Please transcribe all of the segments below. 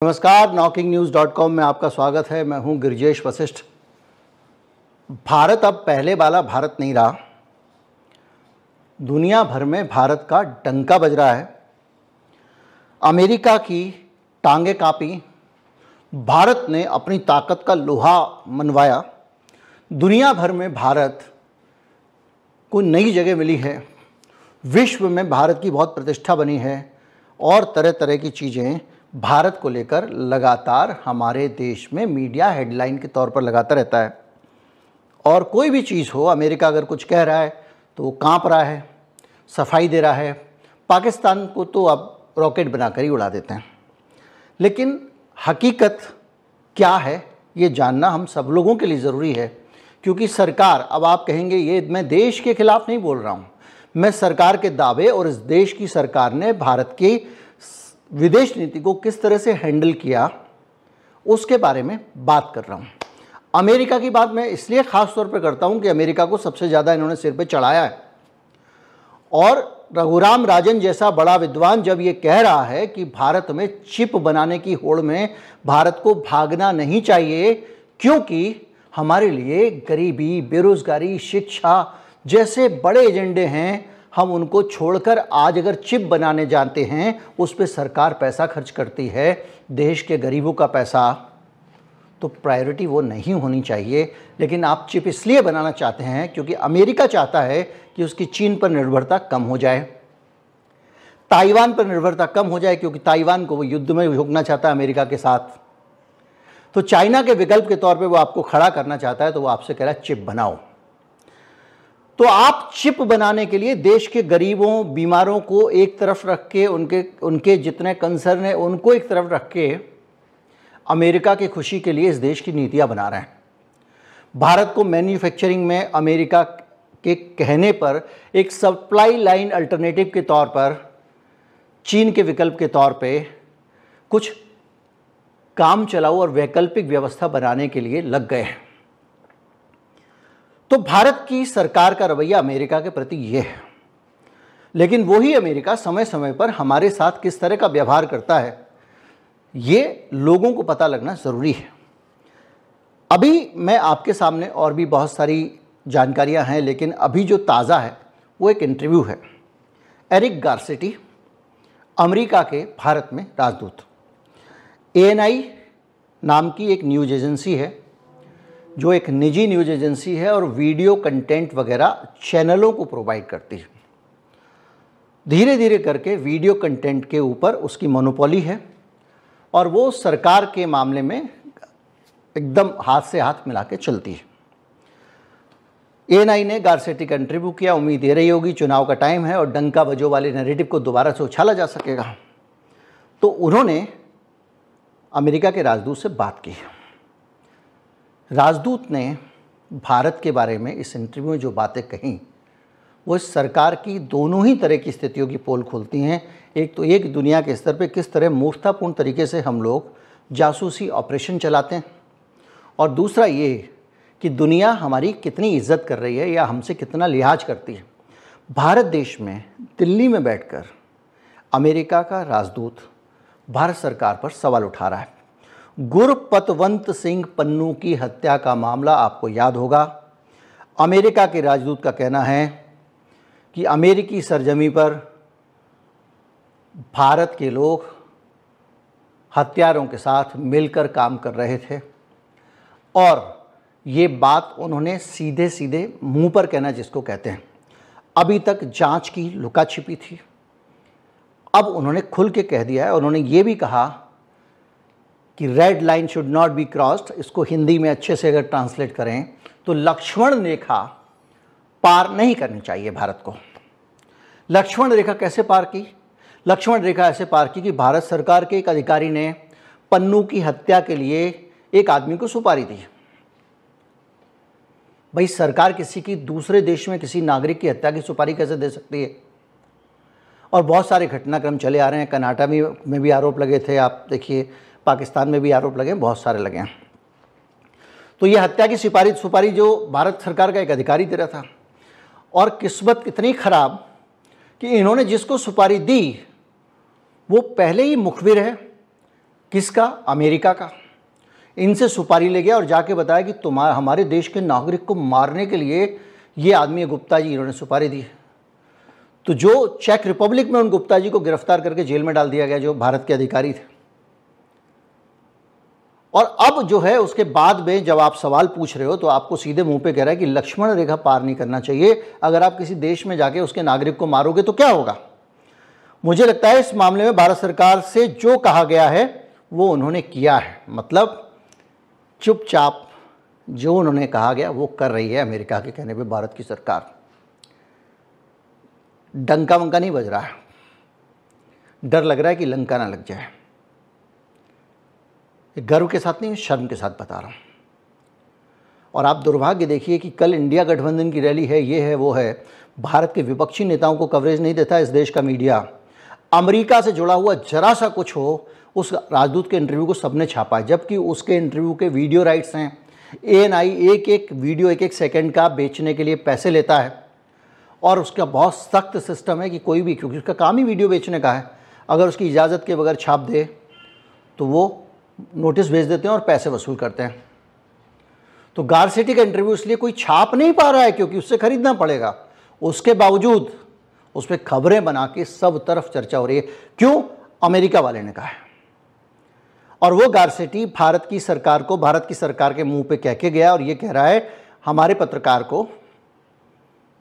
नमस्कार, knocking-news.com में आपका स्वागत है। मैं हूं गिरिजेश वशिष्ठ। भारत अब पहले वाला भारत नहीं रहा। दुनिया भर में भारत का डंका बज रहा है। अमेरिका की टांगें कांपी, भारत ने अपनी ताकत का लोहा मनवाया। दुनिया भर में भारत को नई जगह मिली है, विश्व में भारत की बहुत प्रतिष्ठा बनी है और तरह तरह की चीज़ें भारत को लेकर लगातार हमारे देश में मीडिया हेडलाइन के तौर पर लगाता रहता है। और कोई भी चीज़ हो, अमेरिका अगर कुछ कह रहा है तो वो कांप रहा है, सफाई दे रहा है। पाकिस्तान को तो अब रॉकेट बनाकर ही उड़ा देते हैं। लेकिन हकीकत क्या है ये जानना हम सब लोगों के लिए ज़रूरी है, क्योंकि सरकार, अब आप कहेंगे ये मैं देश के खिलाफ नहीं बोल रहा हूँ, मैं सरकार के दावे और इस देश की सरकार ने भारत की विदेश नीति को किस तरह से हैंडल किया उसके बारे में बात कर रहा हूँ। अमेरिका की बात मैं इसलिए ख़ास तौर पर करता हूँ कि अमेरिका को सबसे ज़्यादा इन्होंने सिर पे चढ़ाया है। और रघुराम राजन जैसा बड़ा विद्वान जब ये कह रहा है कि भारत में चिप बनाने की होड़ में भारत को भागना नहीं चाहिए, क्योंकि हमारे लिए गरीबी, बेरोज़गारी, शिक्षा जैसे बड़े एजेंडे हैं, हम उनको छोड़कर आज अगर चिप बनाने जानते हैं, उस पर सरकार पैसा खर्च करती है, देश के गरीबों का पैसा, तो प्रायोरिटी वो नहीं होनी चाहिए। लेकिन आप चिप इसलिए बनाना चाहते हैं क्योंकि अमेरिका चाहता है कि उसकी चीन पर निर्भरता कम हो जाए, ताइवान पर निर्भरता कम हो जाए, क्योंकि ताइवान को वो युद्ध में झोंकना चाहता है अमेरिका के साथ। तो चाइना के विकल्प के तौर पे वो आपको खड़ा करना चाहता है, तो वो आपसे कह रहा है चिप बनाओ। तो आप चिप बनाने के लिए देश के गरीबों, बीमारों को एक तरफ रख के, उनके जितने कंसर्न हैं उनको एक तरफ रख के अमेरिका की खुशी के लिए इस देश की नीतियां बना रहे हैं। भारत को मैन्युफैक्चरिंग में अमेरिका के कहने पर एक सप्लाई लाइन अल्टरनेटिव के तौर पर, चीन के विकल्प के तौर पे कुछ काम चलाऊ और वैकल्पिक व्यवस्था बनाने के लिए लग गए हैं। तो भारत की सरकार का रवैया अमेरिका के प्रति ये है। लेकिन वही अमेरिका समय समय पर हमारे साथ किस तरह का व्यवहार करता है, ये लोगों को पता लगना ज़रूरी है। अभी मैं आपके सामने और भी बहुत सारी जानकारियां हैं, लेकिन अभी जो ताज़ा है वो एक इंटरव्यू है। एरिक गारसेटी, अमेरिका के भारत में राजदूत, ANI नाम की एक न्यूज़ एजेंसी है, जो एक निजी न्यूज़ एजेंसी है और वीडियो कंटेंट वगैरह चैनलों को प्रोवाइड करती है। धीरे धीरे करके वीडियो कंटेंट के ऊपर उसकी मोनोपोली है और वो सरकार के मामले में एकदम हाथ से हाथ मिला के चलती है। ANI ने गारसेटी का इंटरव्यू किया। उम्मीद ये रही होगी चुनाव का टाइम है और डंका बजो वाले नैरेटिव को दोबारा से उछाला जा सकेगा, तो उन्होंने अमेरिका के राजदूत से बात की। राजदूत ने भारत के बारे में इस इंटरव्यू में जो बातें कहीं, वो इस सरकार की दोनों ही तरह की स्थितियों की पोल खोलती हैं। एक तो एक दुनिया के स्तर पे किस तरह मूर्खतापूर्ण तरीके से हम लोग जासूसी ऑपरेशन चलाते हैं, और दूसरा ये कि दुनिया हमारी कितनी इज्जत कर रही है या हमसे कितना लिहाज करती है। भारत देश में दिल्ली में बैठकर अमेरिका का राजदूत भारत सरकार पर सवाल उठा रहा है। गुरपतवंत सिंह पन्नू की हत्या का मामला आपको याद होगा। अमेरिका के राजदूत का कहना है कि अमेरिकी सरजमी पर भारत के लोग हत्यारों के साथ मिलकर काम कर रहे थे, और ये बात उन्होंने सीधे सीधे मुंह पर कहना जिसको कहते हैं। अभी तक जांच की लुका छिपी थी, अब उन्होंने खुल के कह दिया है। उन्होंने ये भी कहा कि red line should not be crossed. इसको हिंदी में अच्छे से अगर ट्रांसलेट करें तो लक्ष्मण रेखा पार नहीं करनी चाहिए भारत को। लक्ष्मण रेखा कैसे पार की? लक्ष्मण रेखा ऐसे पार की कि भारत सरकार के एक अधिकारी ने पन्नू की हत्या के लिए एक आदमी को सुपारी दी। भाई, सरकार किसी की दूसरे देश में किसी नागरिक की हत्या की सुपारी कैसे दे सकती है? और बहुत सारे घटनाक्रम चले आ रहे हैं। कर्नाटक में भी आरोप लगे थे, आप देखिए, पाकिस्तान में भी आरोप लगे, बहुत सारे लगे हैं। तो ये हत्या की सुपारी जो भारत सरकार का एक अधिकारी दे रहा था, और किस्मत इतनी खराब कि इन्होंने जिसको सुपारी दी वो पहले ही मुखबिर है, किसका? अमेरिका का। इनसे सुपारी ले गया और जाके बताया कि तुम्हारे हमारे देश के नागरिक को मारने के लिए ये आदमी गुप्ता जी, इन्होंने सुपारी दी। तो जो चेक रिपब्लिक में उन गुप्ता जी को गिरफ्तार करके जेल में डाल दिया गया, जो भारत के अधिकारी थे। और अब जो है उसके बाद में जब आप सवाल पूछ रहे हो तो आपको सीधे मुंह पे कह रहा है कि लक्ष्मण रेखा पार नहीं करना चाहिए। अगर आप किसी देश में जाके उसके नागरिक को मारोगे तो क्या होगा? मुझे लगता है इस मामले में भारत सरकार से जो कहा गया है वो उन्होंने किया है। मतलब चुपचाप जो उन्होंने कहा गया वो कर रही है अमेरिका के कहने पे भारत की सरकार। डंका वंका नहीं बज रहा है, डर लग रहा है कि लंका ना लग जाए। गर्व के साथ नहीं, शर्म के साथ बता रहा हूं। और आप दुर्भाग्य देखिए कि कल इंडिया गठबंधन की रैली है, ये है वो है, भारत के विपक्षी नेताओं को कवरेज नहीं देता इस देश का मीडिया। अमेरिका से जुड़ा हुआ जरा सा कुछ हो, उस राजदूत के इंटरव्यू को सबने छापा है, जबकि उसके इंटरव्यू के वीडियो राइट्स हैं। ANI एक एक वीडियो 1-1 सेकंड का बेचने के लिए पैसे लेता है और उसका बहुत सख्त सिस्टम है कि कोई भी, क्योंकि उसका काम ही वीडियो बेचने का है, अगर उसकी इजाज़त के बगैर छाप दे तो वो नोटिस भेज देते हैं और पैसे वसूल करते हैं। तो गारसेटी का इंटरव्यू इसलिए कोई छाप नहीं पा रहा है क्योंकि उससे खरीदना पड़ेगा। उसके बावजूद उस पर खबरें बना के सब तरफ चर्चा हो रही है। क्यों? अमेरिका वाले ने कहा है। और वो गारसेटी भारत की सरकार को, भारत की सरकार के मुंह पे कह के गया और ये कह रहा है हमारे पत्रकार को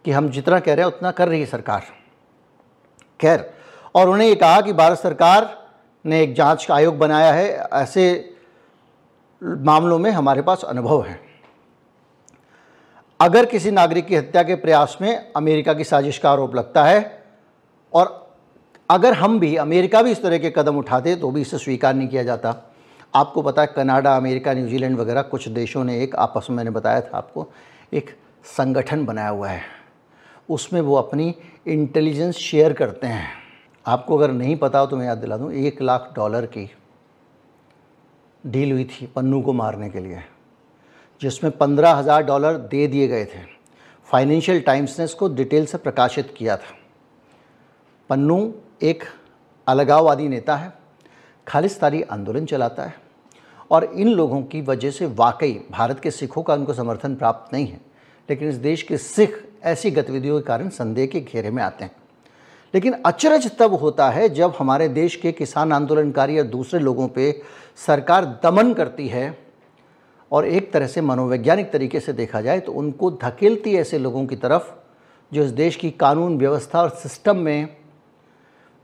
कि हम जितना कह रहे हैं उतना कर रही है सरकार। खैर, और उन्हें ये कहा कि भारत सरकार ने एक जांच आयोग बनाया है, ऐसे मामलों में हमारे पास अनुभव है। अगर किसी नागरिक की हत्या के प्रयास में अमेरिका की साजिश का आरोप लगता है और अगर हम भी, अमेरिका भी इस तरह के कदम उठाते तो भी इसे स्वीकार नहीं किया जाता। आपको पता है कनाडा, अमेरिका, न्यूजीलैंड वगैरह कुछ देशों ने एक आपस में, मैंने बताया था आपको, एक संगठन बनाया हुआ है, उसमें वो अपनी इंटेलिजेंस शेयर करते हैं। आपको अगर नहीं पता हो तो मैं याद दिला दूं, $1 लाख की डील हुई थी पन्नू को मारने के लिए, जिसमें $15,000 दे दिए गए थे। फाइनेंशियल टाइम्स ने इसको डिटेल से प्रकाशित किया था। पन्नू एक अलगाववादी नेता है, खालिस्तानी आंदोलन चलाता है और इन लोगों की वजह से वाकई भारत के सिखों का उनको समर्थन प्राप्त नहीं है, लेकिन इस देश के सिख ऐसी गतिविधियों के कारण संदेह के घेरे में आते हैं। लेकिन अचरज तब होता है जब हमारे देश के किसान आंदोलनकारी या दूसरे लोगों पे सरकार दमन करती है और एक तरह से मनोवैज्ञानिक तरीके से देखा जाए तो उनको धकेलती है ऐसे लोगों की तरफ जो इस देश की कानून व्यवस्था और सिस्टम में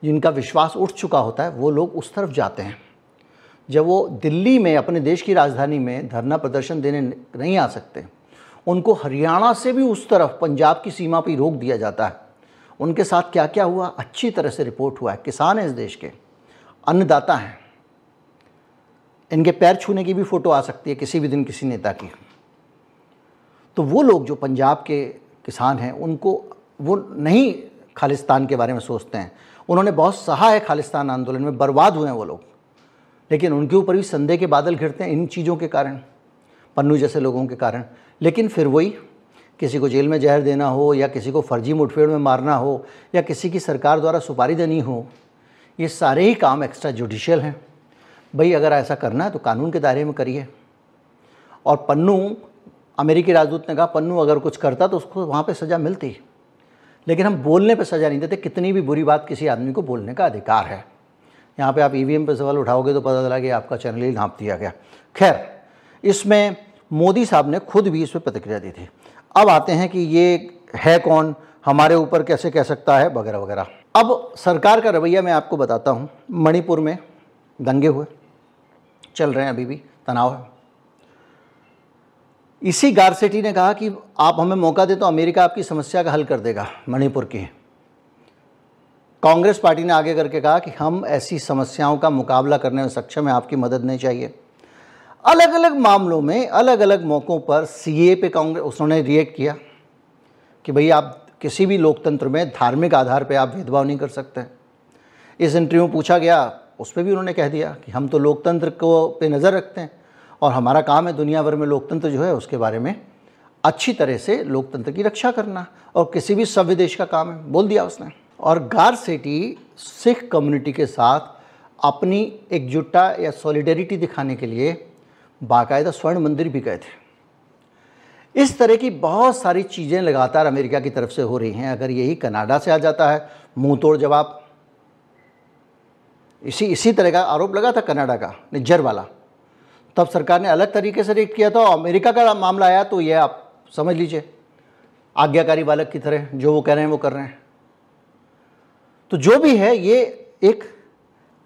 जिनका विश्वास उठ चुका होता है, वो लोग उस तरफ जाते हैं। जब वो दिल्ली में, अपने देश की राजधानी में धरना प्रदर्शन देने नहीं आ सकते, उनको हरियाणा से भी उस तरफ पंजाब की सीमा पर रोक दिया जाता है। उनके साथ क्या क्या हुआ अच्छी तरह से रिपोर्ट हुआ है। किसान है इस देश के, अन्नदाता हैं, इनके पैर छूने की भी फ़ोटो आ सकती है किसी भी दिन किसी नेता की। तो वो लोग जो पंजाब के किसान हैं, उनको वो नहीं खालिस्तान के बारे में सोचते हैं। उन्होंने बहुत सहा है खालिस्तान आंदोलन में, बर्बाद हुए हैं वो लोग, लेकिन उनके ऊपर भी संदेह के बादल घिरते हैं इन चीज़ों के कारण, पन्नू जैसे लोगों के कारण। लेकिन फिर वही, किसी को जेल में जहर देना हो या किसी को फर्जी मुठभेड़ में मारना हो या किसी की सरकार द्वारा सुपारी देनी हो, ये सारे ही काम एक्स्ट्रा जुडिशियल हैं। भाई अगर ऐसा करना है तो कानून के दायरे में करिए। और पन्नू, अमेरिकी राजदूत ने कहा पन्नू अगर कुछ करता तो उसको वहाँ पे सज़ा मिलती, लेकिन हम बोलने पे सज़ा नहीं देते। कितनी भी बुरी बात किसी आदमी को बोलने का अधिकार है। यहाँ पे आप EVM पे सवाल उठाओगे तो पता चला कि आपका चैनल ही नाप दिया गया। खैर, इसमें मोदी साहब ने खुद भी इस पर प्रतिक्रिया दी थी। अब आते हैं कि ये है कौन, हमारे ऊपर कैसे कह सकता है, वगैरह वगैरह। अब सरकार का रवैया मैं आपको बताता हूँ। मणिपुर में दंगे हुए, चल रहे हैं, अभी भी तनाव है। इसी गारसेटी ने कहा कि आप हमें मौका दे तो अमेरिका आपकी समस्या का हल कर देगा मणिपुर की। कांग्रेस पार्टी ने आगे करके कहा कि हम ऐसी समस्याओं का मुकाबला करने में सक्षम हैं, आपकी मदद नहीं चाहिए। अलग अलग मामलों में, अलग अलग मौक़ों पर CAA पे कांग्रेस, उसने रिएक्ट किया कि भाई आप किसी भी लोकतंत्र में धार्मिक आधार पे आप भेदभाव नहीं कर सकते। इस इंटरव्यू में पूछा गया, उस पर भी उन्होंने कह दिया कि हम तो लोकतंत्र को पे नज़र रखते हैं और हमारा काम है दुनिया भर में लोकतंत्र जो है उसके बारे में अच्छी तरह से लोकतंत्र की रक्षा करना, और किसी भी सभ्य देश का काम है, बोल दिया उसने। और गारसेटी सिख कम्युनिटी के साथ अपनी एकजुटता या सॉलिडेरिटी दिखाने के लिए बाकायदा स्वर्ण मंदिर भी गए थे। इस तरह की बहुत सारी चीज़ें लगातार अमेरिका की तरफ से हो रही हैं। अगर यही कनाडा से आ जाता है मुंह तोड़ जवाब, इसी तरह का आरोप लगा था कनाडा का निज्जर वाला, तब सरकार ने अलग तरीके से रिएक्ट किया था। अमेरिका का मामला आया तो ये आप समझ लीजिए आज्ञाकारी बालक की तरह जो वो कह रहे हैं वो कर रहे हैं। तो जो भी है ये एक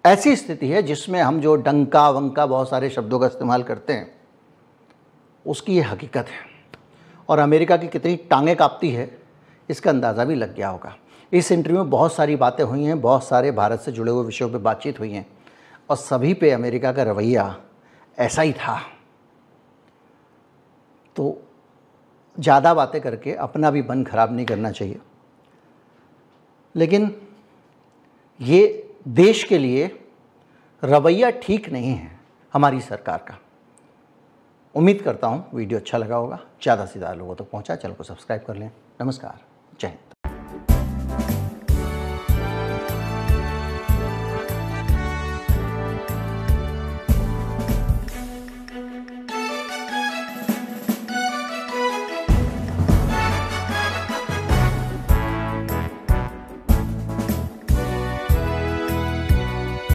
ऐसी स्थिति है जिसमें हम जो डंका वंका बहुत सारे शब्दों का इस्तेमाल करते हैं उसकी ये हकीकत है। और अमेरिका की कितनी टांगें कांपती है इसका अंदाज़ा भी लग गया होगा। इस इंटरव्यू में बहुत सारी बातें हुई हैं, बहुत सारे भारत से जुड़े हुए विषयों पे बातचीत हुई हैं और सभी पे अमेरिका का रवैया ऐसा ही था। तो ज़्यादा बातें करके अपना भी मन खराब नहीं करना चाहिए, लेकिन ये देश के लिए रवैया ठीक नहीं है हमारी सरकार का। उम्मीद करता हूँ वीडियो अच्छा लगा होगा, ज़्यादा से ज़्यादा लोगों तक पहुँचा। चैनल को सब्सक्राइब कर लें। नमस्कार, जय हिंद।